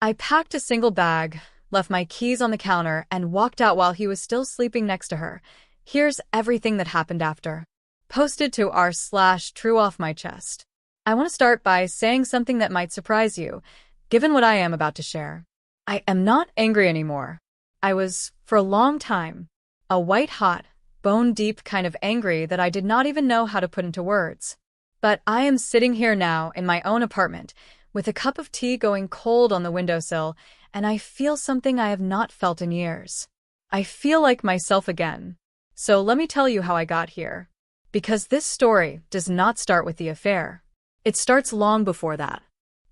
I packed a single bag, left my keys on the counter, and walked out while he was still sleeping next to her. Here's everything that happened after. Posted to r/true off my chest. I want to start by saying something that might surprise you, given what I am about to share. I am not angry anymore. I was, for a long time, a white-hot, bone-deep kind of angry that I did not even know how to put into words. But I am sitting here now in my own apartment, with a cup of tea going cold on the windowsill, and I feel something I have not felt in years. I feel like myself again. So let me tell you how I got here. Because this story does not start with the affair. It starts long before that.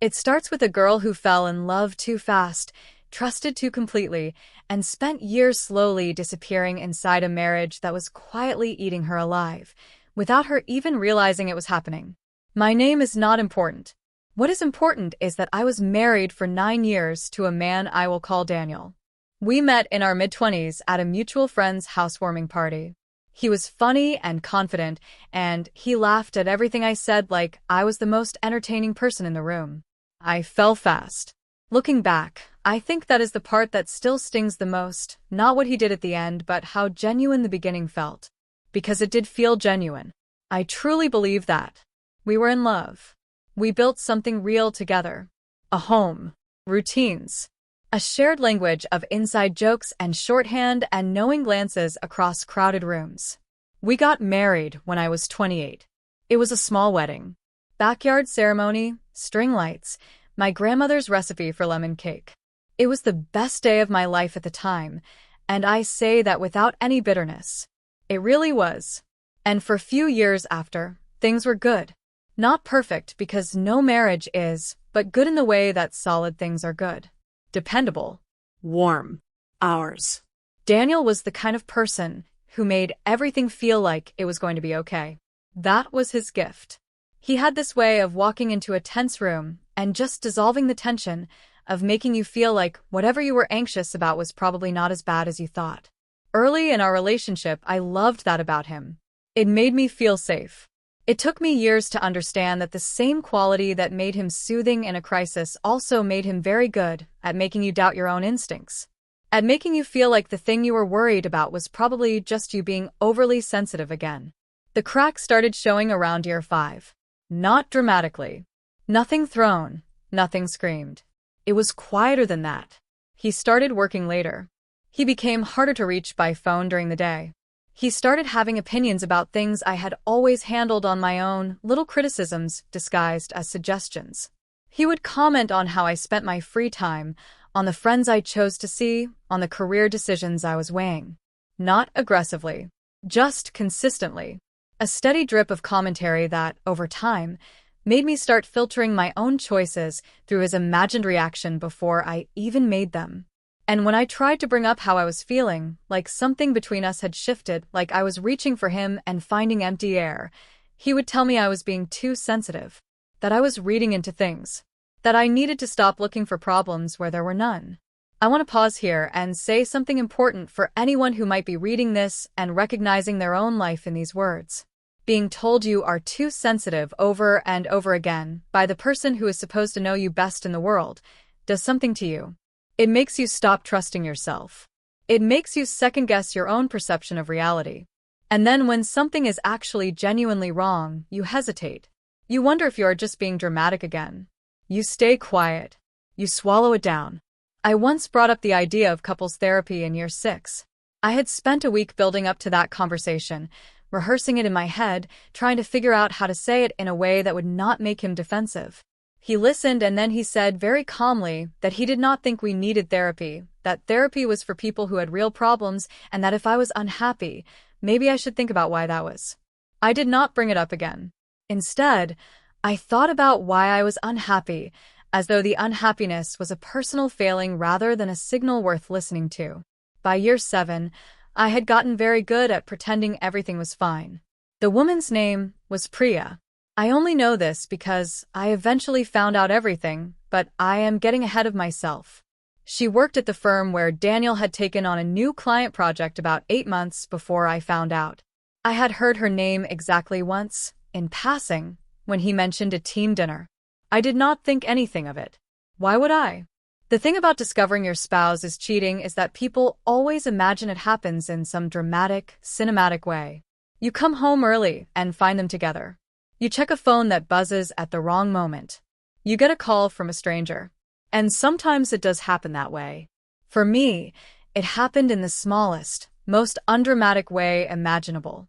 It starts with a girl who fell in love too fast, trusted too completely, and spent years slowly disappearing inside a marriage that was quietly eating her alive, without her even realizing it was happening. My name is not important. What is important is that I was married for 9 years to a man I will call Daniel. We met in our mid-20s at a mutual friend's housewarming party. He was funny and confident, and he laughed at everything I said like I was the most entertaining person in the room. I fell fast. Looking back, I think that is the part that still stings the most, not what he did at the end, but how genuine the beginning felt. Because it did feel genuine. I truly believe that. We were in love. We built something real together. A home. Routines. A shared language of inside jokes and shorthand and knowing glances across crowded rooms. We got married when I was 28. It was a small wedding. Backyard ceremony, string lights, my grandmother's recipe for lemon cake. It was the best day of my life at the time, and I say that without any bitterness. It really was. And for a few years after, things were good. Not perfect because no marriage is, but good in the way that solid things are good. Dependable. Warm. Ours. Daniel was the kind of person who made everything feel like it was going to be okay. That was his gift. He had this way of walking into a tense room and just dissolving the tension, of making you feel like whatever you were anxious about was probably not as bad as you thought. Early in our relationship, I loved that about him. It made me feel safe. It took me years to understand that the same quality that made him soothing in a crisis also made him very good at making you doubt your own instincts. At making you feel like the thing you were worried about was probably just you being overly sensitive again. The cracks started showing around year 5. Not dramatically. Nothing thrown. Nothing screamed. It was quieter than that. He started working later. He became harder to reach by phone during the day. He started having opinions about things I had always handled on my own, little criticisms disguised as suggestions. He would comment on how I spent my free time, on the friends I chose to see, on the career decisions I was weighing. Not aggressively, just consistently. A steady drip of commentary that, over time, made me start filtering my own choices through his imagined reaction before I even made them. And when I tried to bring up how I was feeling, like something between us had shifted, like I was reaching for him and finding empty air, he would tell me I was being too sensitive, that I was reading into things, that I needed to stop looking for problems where there were none. I want to pause here and say something important for anyone who might be reading this and recognizing their own life in these words. Being told you are too sensitive over and over again by the person who is supposed to know you best in the world does something to you. It makes you stop trusting yourself. It makes you second-guess your own perception of reality. And then when something is actually genuinely wrong, you hesitate. You wonder if you are just being dramatic again. You stay quiet. You swallow it down. I once brought up the idea of couples therapy in year 6. I had spent a week building up to that conversation, rehearsing it in my head, trying to figure out how to say it in a way that would not make him defensive. He listened and then he said very calmly that he did not think we needed therapy, that therapy was for people who had real problems, and that if I was unhappy, maybe I should think about why that was. I did not bring it up again. Instead, I thought about why I was unhappy, as though the unhappiness was a personal failing rather than a signal worth listening to. By year 7, I had gotten very good at pretending everything was fine. The woman's name was Priya. I only know this because I eventually found out everything, but I am getting ahead of myself. She worked at the firm where Daniel had taken on a new client project about 8 months before I found out. I had heard her name exactly once, in passing, when he mentioned a team dinner. I did not think anything of it. Why would I? The thing about discovering your spouse is cheating is that people always imagine it happens in some dramatic, cinematic way. You come home early and find them together. You check a phone that buzzes at the wrong moment. You get a call from a stranger. And sometimes it does happen that way. For me, it happened in the smallest, most undramatic way imaginable.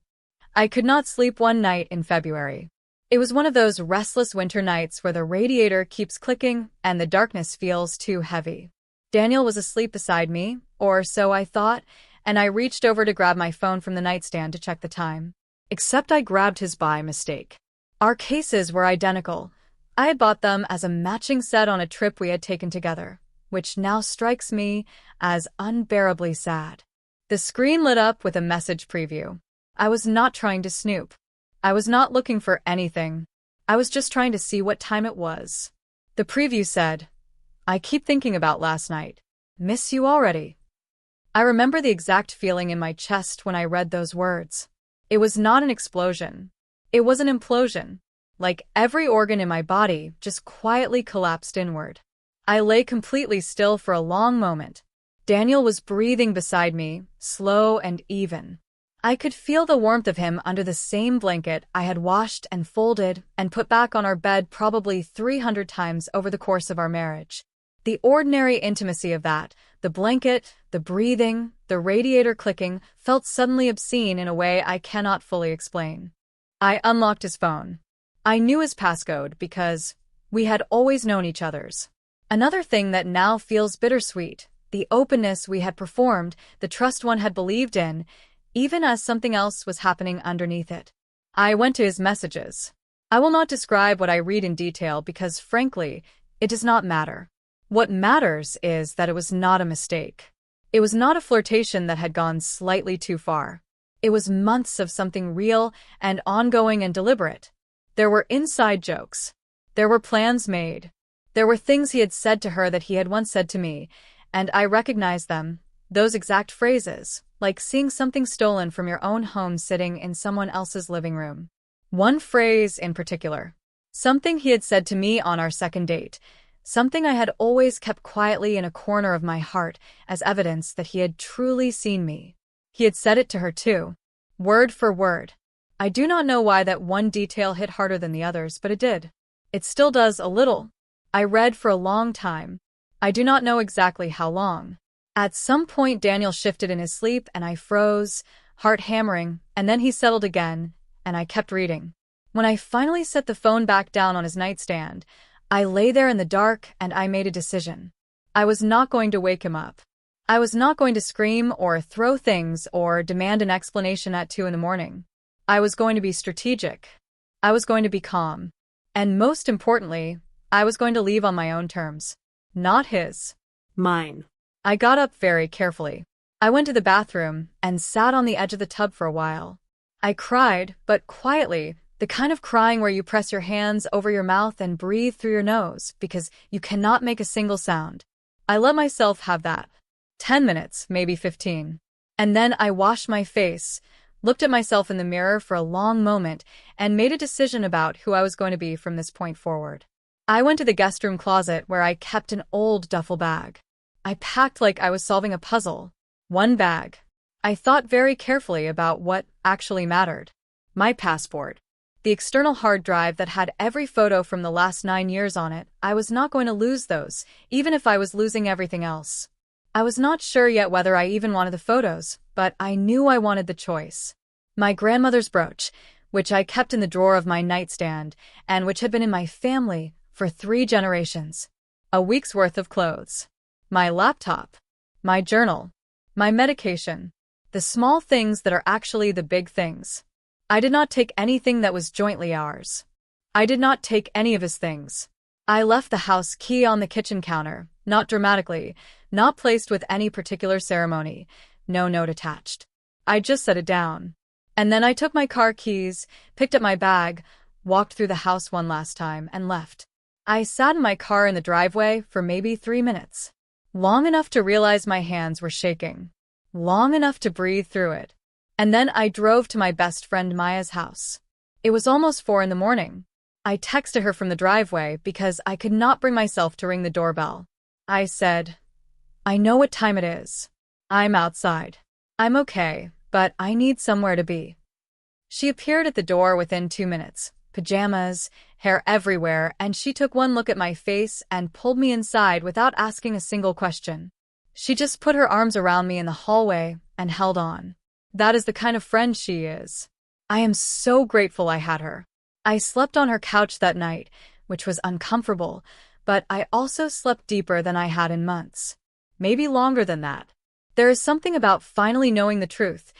I could not sleep one night in February. It was one of those restless winter nights where the radiator keeps clicking and the darkness feels too heavy. Daniel was asleep beside me, or so I thought, and I reached over to grab my phone from the nightstand to check the time. Except I grabbed his by mistake. Our cases were identical. I had bought them as a matching set on a trip we had taken together, which now strikes me as unbearably sad. The screen lit up with a message preview. I was not trying to snoop. I was not looking for anything. I was just trying to see what time it was. The preview said, "I keep thinking about last night. Miss you already." I remember the exact feeling in my chest when I read those words. It was not an explosion. It was an implosion. Like every organ in my body just quietly collapsed inward. I lay completely still for a long moment. Daniel was breathing beside me, slow and even. I could feel the warmth of him under the same blanket I had washed and folded and put back on our bed probably 300 times over the course of our marriage. The ordinary intimacy of that, the blanket, the breathing, the radiator clicking, felt suddenly obscene in a way I cannot fully explain. I unlocked his phone. I knew his passcode because we had always known each other's. Another thing that now feels bittersweet, the openness we had performed, the trust one had believed in, even as something else was happening underneath it. I went to his messages. I will not describe what I read in detail because, frankly, it does not matter. What matters is that it was not a mistake. It was not a flirtation that had gone slightly too far. It was months of something real and ongoing and deliberate. There were inside jokes. There were plans made. There were things he had said to her that he had once said to me, and I recognized them, those exact phrases, like seeing something stolen from your own home sitting in someone else's living room. One phrase in particular. Something he had said to me on our second date. Something I had always kept quietly in a corner of my heart as evidence that he had truly seen me. He had said it to her too. Word for word. I do not know why that one detail hit harder than the others, but it did. It still does a little. I read for a long time. I do not know exactly how long. At some point Daniel shifted in his sleep and I froze, heart hammering, and then he settled again, and I kept reading. When I finally set the phone back down on his nightstand, I lay there in the dark and I made a decision. I was not going to wake him up. I was not going to scream or throw things or demand an explanation at 2 a.m. I was going to be strategic. I was going to be calm. And most importantly, I was going to leave on my own terms. Not his. Mine. I got up very carefully. I went to the bathroom and sat on the edge of the tub for a while. I cried, but quietly, the kind of crying where you press your hands over your mouth and breathe through your nose because you cannot make a single sound. I let myself have that. 10 minutes, maybe 15. And then I washed my face, looked at myself in the mirror for a long moment, and made a decision about who I was going to be from this point forward. I went to the guest room closet where I kept an old duffel bag. I packed like I was solving a puzzle. One bag. I thought very carefully about what actually mattered. My passport. The external hard drive that had every photo from the last 9 years on it. I was not going to lose those, even if I was losing everything else. I was not sure yet whether I even wanted the photos, but I knew I wanted the choice. My grandmother's brooch, which I kept in the drawer of my nightstand, and which had been in my family for 3 generations. A week's worth of clothes. My laptop. My journal. My medication. The small things that are actually the big things. I did not take anything that was jointly ours. I did not take any of his things. I left the house key on the kitchen counter, not dramatically, not placed with any particular ceremony, no note attached. I just set it down. And then I took my car keys, picked up my bag, walked through the house one last time, and left. I sat in my car in the driveway for maybe 3 minutes. Long enough to realize my hands were shaking. Long enough to breathe through it. And then I drove to my best friend Maya's house. It was almost 4 a.m. I texted her from the driveway because I could not bring myself to ring the doorbell. I said, I know what time it is. I'm outside. I'm okay, but I need somewhere to be. She appeared at the door within 2 minutes, pajamas, hair everywhere, and she took one look at my face and pulled me inside without asking a single question. She just put her arms around me in the hallway and held on. That is the kind of friend she is. I am so grateful I had her. I slept on her couch that night, which was uncomfortable, but I also slept deeper than I had in months. Maybe longer than that. There is something about finally knowing the truth,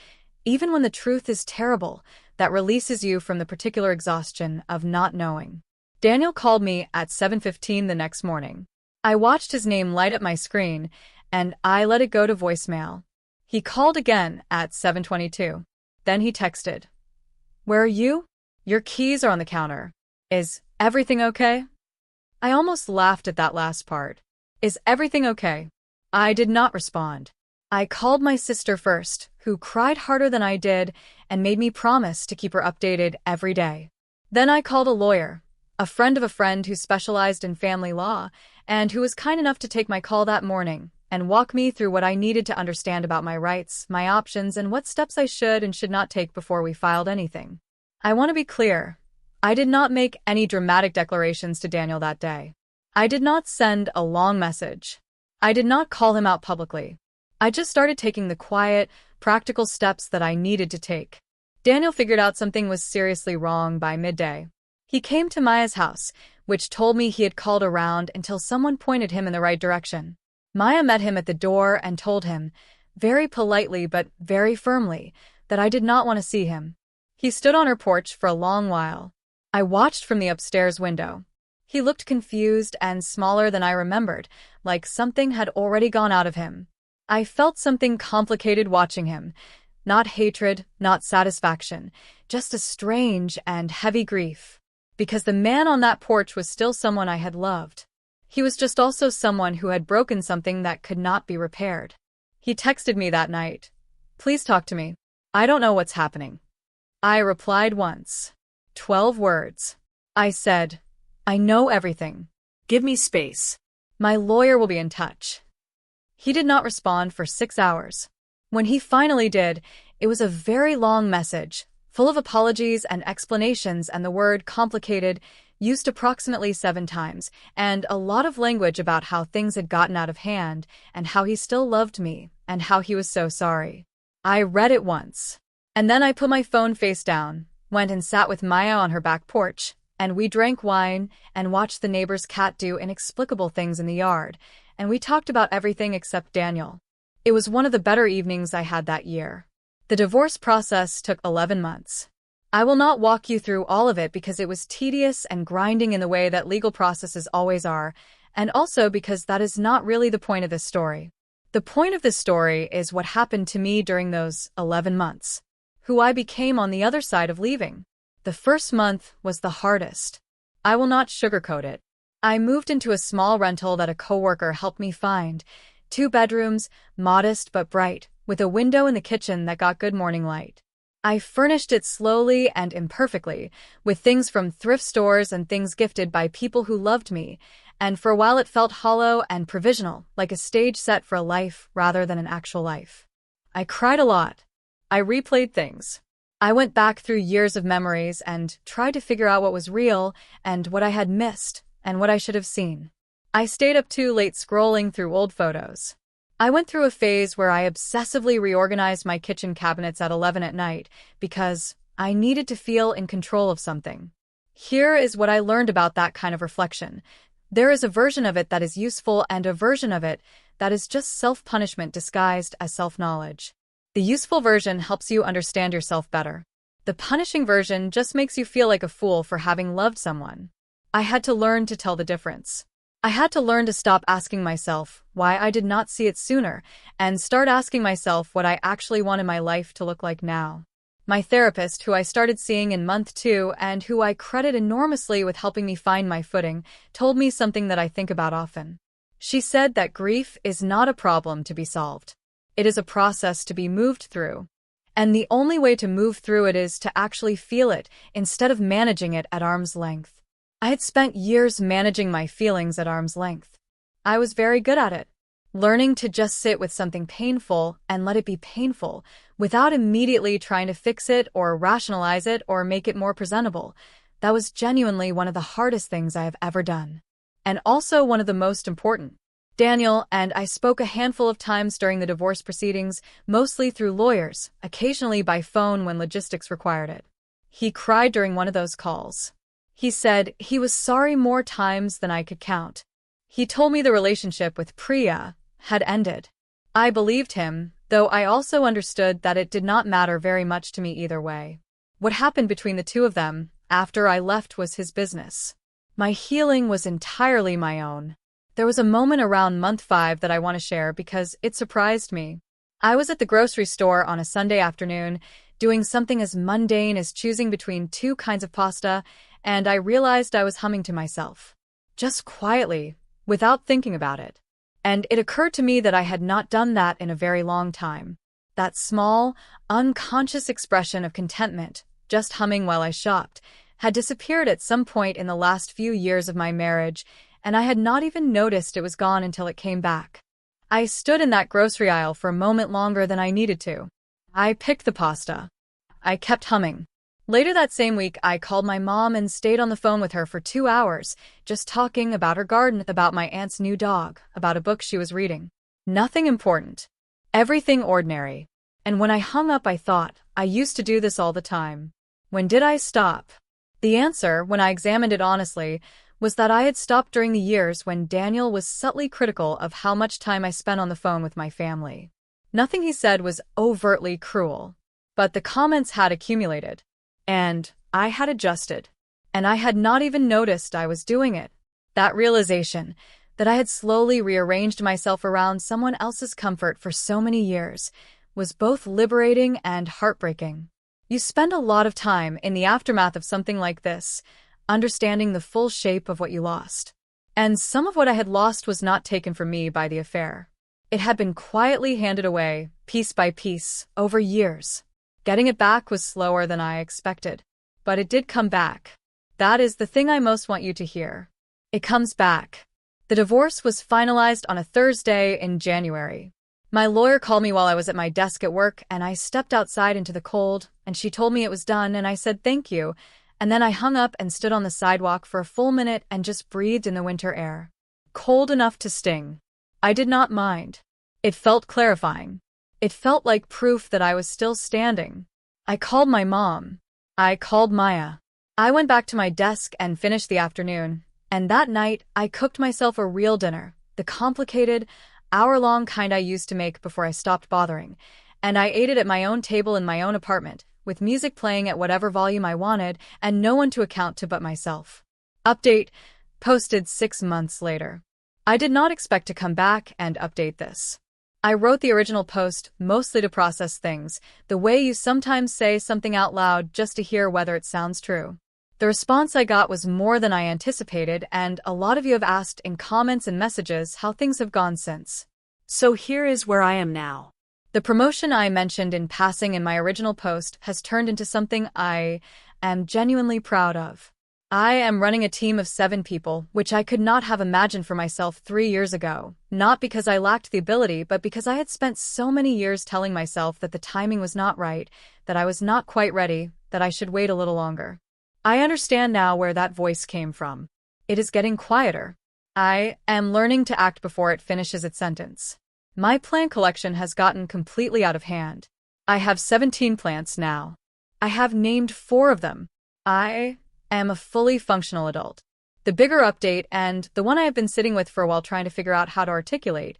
even when the truth is terrible, that releases you from the particular exhaustion of not knowing. Daniel called me at 7:15 the next morning. I watched his name light up my screen, and I let it go to voicemail. He called again at 7:22. Then he texted, "Where are you? Your keys are on the counter. Is everything okay?" I almost laughed at that last part. Is everything okay? I did not respond. I called my sister first, who cried harder than I did and made me promise to keep her updated every day. Then I called a lawyer, a friend of a friend who specialized in family law, and who was kind enough to take my call that morning and walk me through what I needed to understand about my rights, my options, and what steps I should and should not take before we filed anything. I want to be clear. I did not make any dramatic declarations to Daniel that day. I did not send a long message. I did not call him out publicly. I just started taking the quiet, practical steps that I needed to take. Daniel figured out something was seriously wrong by midday. He came to Maya's house, which told me he had called around until someone pointed him in the right direction. Maya met him at the door and told him, very politely but very firmly, that I did not want to see him. He stood on her porch for a long while. I watched from the upstairs window. He looked confused and smaller than I remembered, like something had already gone out of him. I felt something complicated watching him. Not hatred, not satisfaction, just a strange and heavy grief. Because the man on that porch was still someone I had loved. He was just also someone who had broken something that could not be repaired. He texted me that night. "Please talk to me. I don't know what's happening." I replied once. 12 words. I said, "I know everything. Give me space. My lawyer will be in touch." He did not respond for 6 hours. When he finally did, it was a very long message, full of apologies and explanations, and the word complicated used approximately 7 times, and a lot of language about how things had gotten out of hand, and how he still loved me, and how he was so sorry. I read it once. And then I put my phone face down, went and sat with Maya on her back porch, and we drank wine and watched the neighbor's cat do inexplicable things in the yard, and we talked about everything except Daniel. It was one of the better evenings I had that year. The divorce process took 11 months. I will not walk you through all of it because it was tedious and grinding in the way that legal processes always are, and also because that is not really the point of this story. The point of this story is what happened to me during those 11 months. Who I became on the other side of leaving. The first month was the hardest. I will not sugarcoat it. I moved into a small rental that a coworker helped me find. 2 bedrooms, modest but bright, with a window in the kitchen that got good morning light. I furnished it slowly and imperfectly, with things from thrift stores and things gifted by people who loved me, and for a while it felt hollow and provisional, like a stage set for a life rather than an actual life. I cried a lot. I replayed things. I went back through years of memories and tried to figure out what was real and what I had missed and what I should have seen. I stayed up too late scrolling through old photos. I went through a phase where I obsessively reorganized my kitchen cabinets at 11 at night because I needed to feel in control of something. Here is what I learned about that kind of reflection. There is a version of it that is useful and a version of it that is just self-punishment disguised as self-knowledge. The useful version helps you understand yourself better. The punishing version just makes you feel like a fool for having loved someone. I had to learn to tell the difference. I had to learn to stop asking myself why I did not see it sooner and start asking myself what I actually wanted my life to look like now. My therapist, who I started seeing in month 2 and who I credit enormously with helping me find my footing, told me something that I think about often. She said that grief is not a problem to be solved. It is a process to be moved through. And the only way to move through it is to actually feel it instead of managing it at arm's length. I had spent years managing my feelings at arm's length. I was very good at it. Learning to just sit with something painful and let it be painful without immediately trying to fix it or rationalize it or make it more presentable. That was genuinely one of the hardest things I have ever done. And also one of the most important. Daniel and I spoke a handful of times during the divorce proceedings, mostly through lawyers, occasionally by phone when logistics required it. He cried during one of those calls. He said he was sorry more times than I could count. He told me the relationship with Priya had ended. I believed him, though I also understood that it did not matter very much to me either way. What happened between the two of them after I left was his business. My healing was entirely my own. There was a moment around month 5 that I want to share because it surprised me. I was at the grocery store on a Sunday afternoon, doing something as mundane as choosing between 2 kinds of pasta, and I realized I was humming to myself. Just quietly, without thinking about it. And it occurred to me that I had not done that in a very long time. That small, unconscious expression of contentment, just humming while I shopped, had disappeared at some point in the last few years of my marriage, and I had not even noticed it was gone until it came back. I stood in that grocery aisle for a moment longer than I needed to. I picked the pasta. I kept humming. Later that same week, I called my mom and stayed on the phone with her for 2 hours, just talking about her garden, about my aunt's new dog, about a book she was reading. Nothing important. Everything ordinary. And when I hung up, I thought, I used to do this all the time. When did I stop? The answer, when I examined it honestly, was that I had stopped during the years when Daniel was subtly critical of how much time I spent on the phone with my family. Nothing he said was overtly cruel, but the comments had accumulated. And I had adjusted. And I had not even noticed I was doing it. That realization, that I had slowly rearranged myself around someone else's comfort for so many years, was both liberating and heartbreaking. You spend a lot of time in the aftermath of something like this, understanding the full shape of what you lost. And some of what I had lost was not taken from me by the affair. It had been quietly handed away, piece by piece, over years. Getting it back was slower than I expected. But it did come back. That is the thing I most want you to hear. It comes back. The divorce was finalized on a Thursday in January. My lawyer called me while I was at my desk at work, and I stepped outside into the cold, and she told me it was done, and I said thank you, and then I hung up and stood on the sidewalk for a full minute and just breathed in the winter air. Cold enough to sting. I did not mind. It felt clarifying. It felt like proof that I was still standing. I called my mom. I called Maya. I went back to my desk and finished the afternoon, and that night I cooked myself a real dinner, the complicated, hour-long kind I used to make before I stopped bothering, and I ate it at my own table in my own apartment, with music playing at whatever volume I wanted and no one to account to but myself. Update, posted 6 months later. I did not expect to come back and update this. I wrote the original post mostly to process things, the way you sometimes say something out loud just to hear whether it sounds true. The response I got was more than I anticipated, and a lot of you have asked in comments and messages how things have gone since. So here is where I am now. The promotion I mentioned in passing in my original post has turned into something I am genuinely proud of. I am running a team of 7 people, which I could not have imagined for myself 3 years ago, not because I lacked the ability, but because I had spent so many years telling myself that the timing was not right, that I was not quite ready, that I should wait a little longer. I understand now where that voice came from. It is getting quieter. I am learning to act before it finishes its sentence. My plant collection has gotten completely out of hand. I have 17 plants now. I have named 4 of them. I am a fully functional adult. The bigger update, and the one I have been sitting with for a while trying to figure out how to articulate,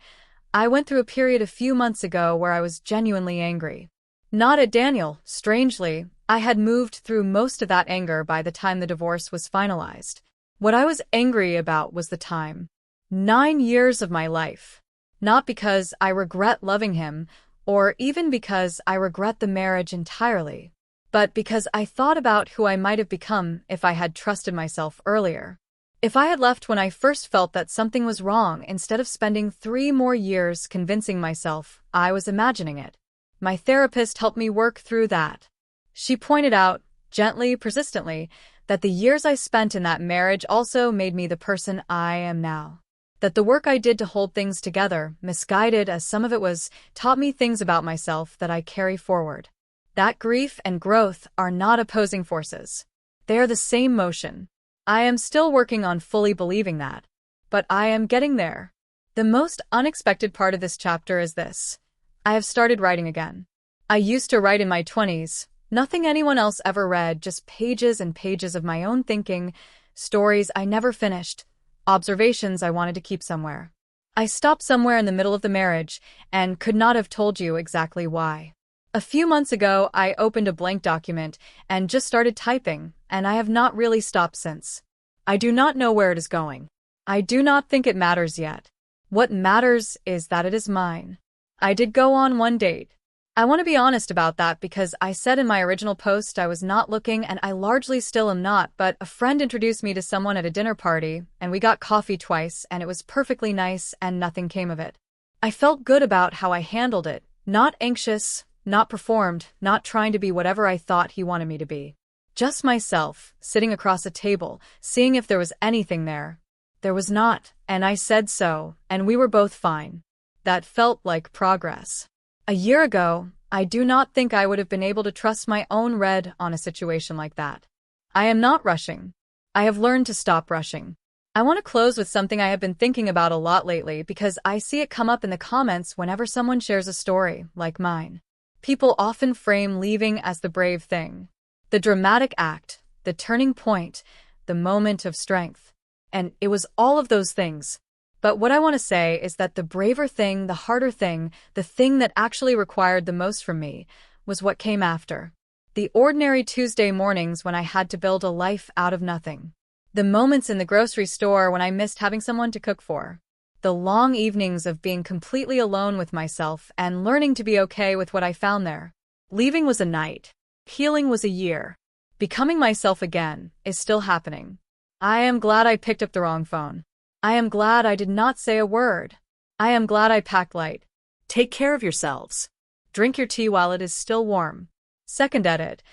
I went through a period a few months ago where I was genuinely angry. Not at Daniel, strangely. I had moved through most of that anger by the time the divorce was finalized. What I was angry about was the time. 9 years of my life. Not because I regret loving him, or even because I regret the marriage entirely, but because I thought about who I might have become if I had trusted myself earlier. If I had left when I first felt that something was wrong instead of spending 3 more years convincing myself I was imagining it. My therapist helped me work through that. She pointed out, gently, persistently, that the years I spent in that marriage also made me the person I am now. That the work I did to hold things together, misguided as some of it was, taught me things about myself that I carry forward. That grief and growth are not opposing forces. They are the same motion. I am still working on fully believing that, but I am getting there. The most unexpected part of this chapter is this. I have started writing again. I used to write in my 20s, nothing anyone else ever read, just pages and pages of my own thinking, stories I never finished, observations I wanted to keep somewhere. I stopped somewhere in the middle of the marriage and could not have told you exactly why. A few months ago, I opened a blank document and just started typing, and I have not really stopped since. I do not know where it is going. I do not think it matters yet. What matters is that it is mine. I did go on one date. I want to be honest about that because I said in my original post I was not looking, and I largely still am not, but a friend introduced me to someone at a dinner party, and we got coffee twice, and it was perfectly nice, and nothing came of it. I felt good about how I handled it, not anxious, not performed, not trying to be whatever I thought he wanted me to be. Just myself, sitting across a table, seeing if there was anything there. There was not, and I said so, and we were both fine. That felt like progress. A year ago, I do not think I would have been able to trust my own read on a situation like that. I am not rushing. I have learned to stop rushing. I want to close with something I have been thinking about a lot lately because I see it come up in the comments whenever someone shares a story like mine. People often frame leaving as the brave thing, the dramatic act, the turning point, the moment of strength. And it was all of those things. But what I want to say is that the braver thing, the harder thing, the thing that actually required the most from me, was what came after. The ordinary Tuesday mornings when I had to build a life out of nothing. The moments in the grocery store when I missed having someone to cook for. The long evenings of being completely alone with myself and learning to be okay with what I found there. Leaving was a night. Healing was a year. Becoming myself again is still happening. I am glad I picked up the wrong phone. I am glad I did not say a word. I am glad I packed light. Take care of yourselves. Drink your tea while it is still warm. Second edit.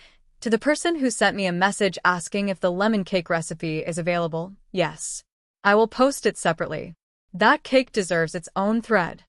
To the person who sent me a message asking if the lemon cake recipe is available, yes. I will post it separately. That cake deserves its own thread.